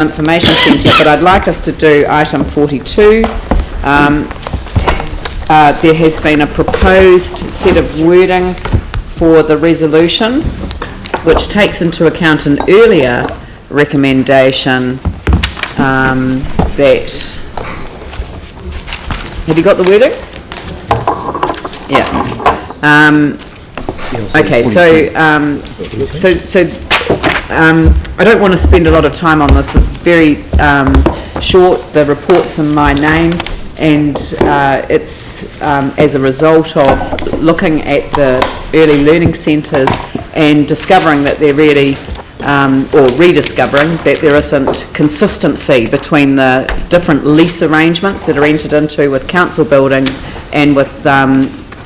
Information Centre, but I'd like us to do item 42. There has been a proposed set of wording for the resolution which takes into account an earlier recommendation that... Have you got the wording? Yeah. Okay, I don't want to spend a lot of time on this. It's very short. The report's in my name, and it's as a result of looking at the early learning centres and discovering that they're really, or rediscovering that there isn't consistency between the different lease arrangements that are entered into with council buildings and with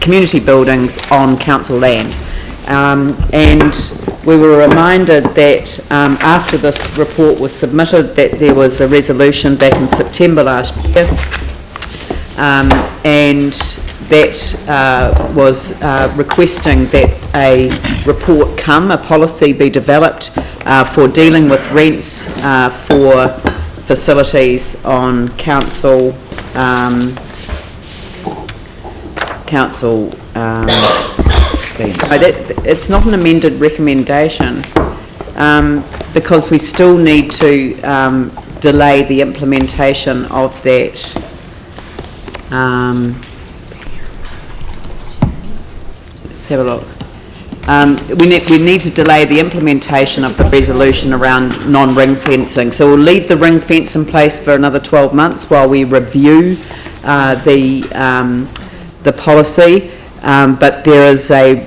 community buildings on council land. And we were reminded that after this report was submitted that there was a resolution back in September last year, and that was requesting that a report a policy be developed for dealing with rents for facilities on council it's not an amended recommendation because we still need to delay the implementation of that. Let's have a look. We need to delay the implementation of the resolution around non-ring fencing. So we'll leave the ring fence in place for another 12 months while we review the policy. But there is a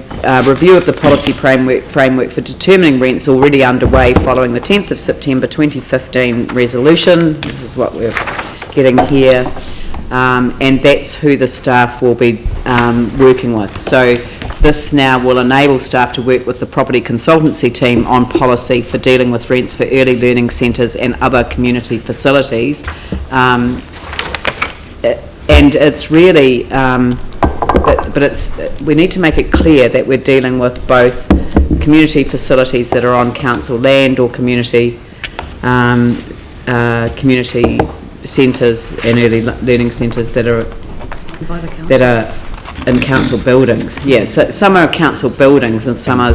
review of the policy framework for determining rents already underway following the 10th of September 2015 resolution. This is what we're getting here, and that's who the staff will be working with. So this now will enable staff to work with the property consultancy team on policy for dealing with rents for early learning centres and other community facilities. And it's really but we need to make it clear that we're dealing with both community facilities that are on council land or community centres and early learning centres that are in council buildings. Yeah, so some are council buildings and some are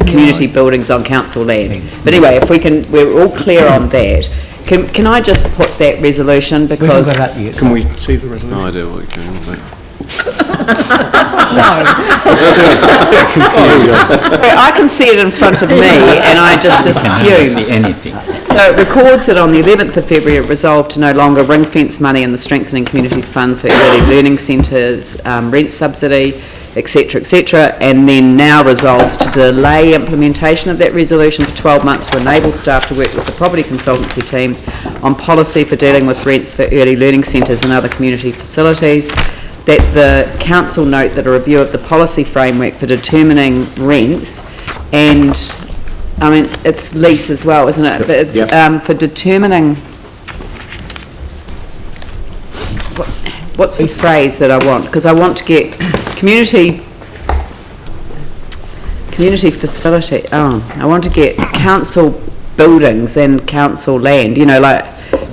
community buildings on council land. But anyway, if we're all clear on that. Can I just put that resolution because... Can we see the resolution? No idea what you're doing, mate. I can see it in front of me and I just assume. See anything. So it records it on the 11th of February it resolved to no longer ring fence money in the Strengthening Communities Fund for early learning centres, rent subsidy, etc., and then now resolves to delay implementation of that resolution for 12 months to enable staff to work with the property consultancy team on policy for dealing with rents for early learning centres and other community facilities. That the council note that a review of the policy framework for determining rents, and I mean it's lease as well, isn't it? But it's for determining what's the phrase that I want, because I want to get community facility. I want to get council buildings and council land. You know, like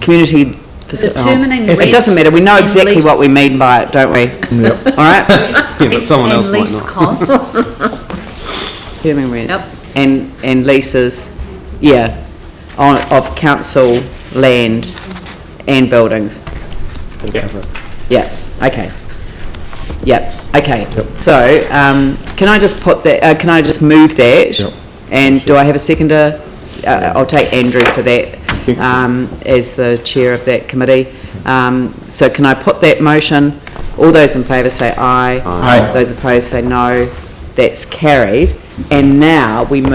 community. Determining rents. It doesn't matter. We know exactly what we mean by it, don't we? Yep. All right. Yeah, but someone else might lease not. Costs. Determining rent. Yep. And leases, yeah, of council land and buildings. Yeah. Okay. Yeah. Okay. Yep. So, can I just put that? Can I just move that? Yep. And do I have a seconder? I'll take Andrew for that as the chair of that committee. So can I put that motion? All those in favour say aye. Aye. Those opposed say no. That's carried. And now we move